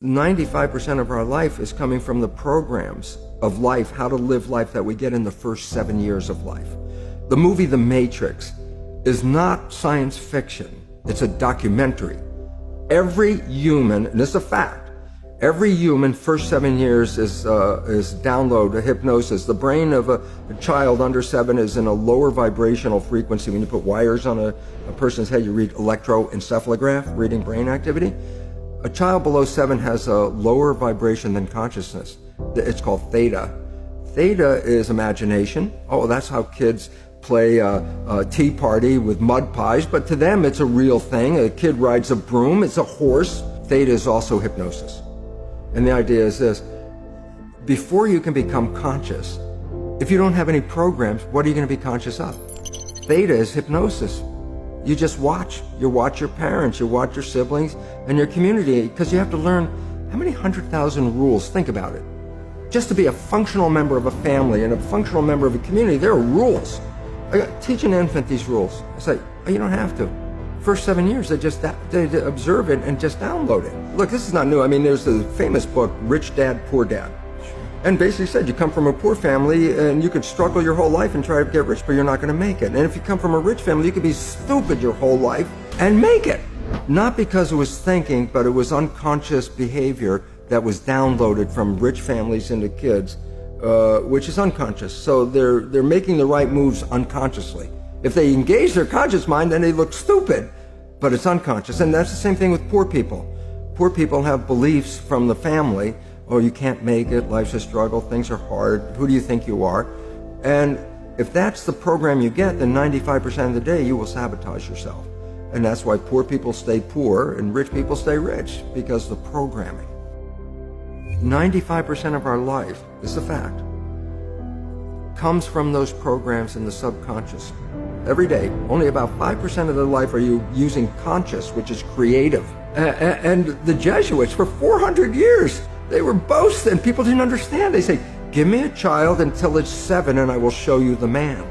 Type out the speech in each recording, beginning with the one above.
95% of our life is coming from the programs of life, how to live life that we get in the first 7 years of life. The movie The Matrix is not science fiction. It's a documentary. Every human, and this is a fact, every human first 7 years is download hypnosis. The brain of a child under 7 is in a lower vibrational frequency. When you put wires on a person's head, you read electroencephalograph, reading brain activity. A child below 7 has a lower vibration than consciousness. It's called theta. Theta is imagination. Oh, that's how kids play a tea party with mud pies, but to them it's a real thing. A kid rides a broom, it's a horse. Theta is also hypnosis. And the idea is this: before you can become conscious, if you don't have any programs, what are you going to be conscious of? Theta is hypnosis. You just watch. You watch your parents, you watch your siblings, and your community, because you have to learn how many 100,000 rules. Think about it. Just to be a functional member of a family and a functional member of a community, there are rules. I teach an infant these rules. I say, oh, you don't have to. First 7 years, they observe it and just download it. Look, this is not new. I mean, there's the famous book, Rich Dad, Poor Dad. And basically said you come from a poor family and you could struggle your whole life and try to get rich, but you're not going to make it. And if you come from a rich family, you could be stupid your whole life and make it. Not because it was thinking, but it was unconscious behavior that was downloaded from rich families into kids, which is unconscious. So they're making the right moves unconsciously. If they engage their conscious mind, then they look stupid, but it's unconscious. And that's the same thing with poor people. Poor people have beliefs from the family. Oh, you can't make it, life's a struggle, things are hard, who do you think you are? And if that's the program you get, then 95% of the day you will sabotage yourself. And that's why poor people stay poor and rich people stay rich, because the programming. 95% of our life, this is a fact, comes from those programs in the subconscious. Every day, only about 5% of the life are you using conscious, which is creative. And the Jesuits, for 400 years, they were boasting. People didn't understand. They say, give me a child until it's 7 and I will show you the man.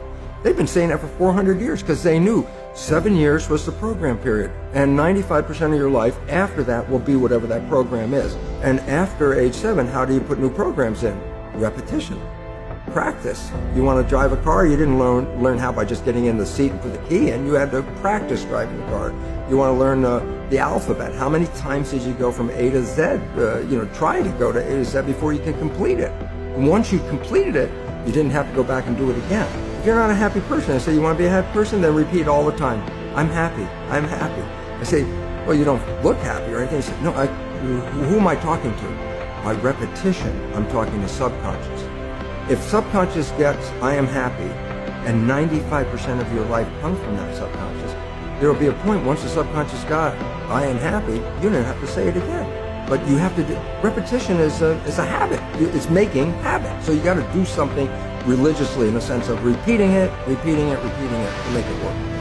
They've been saying that for 400 years because they knew 7 years was the program period. And 95% of your life after that will be whatever that program is. And after age 7, how do you put new programs in? Repetition. Practice. You want to drive a car, you didn't learn how by just getting in the seat and put the key in. You had to practice driving the car. You want to learn the alphabet. How many times did you go from A to Z, trying to go to A to Z before you can complete it? And once you completed it, you didn't have to go back and do it again. If you're not a happy person, I say, you want to be a happy person? Then repeat all the time, I'm happy, I'm happy. I say, well, you don't look happy or anything. I say, no, who am I talking to? By repetition, I'm talking to subconscious. If subconscious gets, I am happy, and 95% of your life comes from that subconscious, there will be a point once the subconscious got, I am happy, you don't have to say it again. But you have to do, repetition is a habit. It's making habit. So you got to do something religiously in the sense of repeating it to make it work.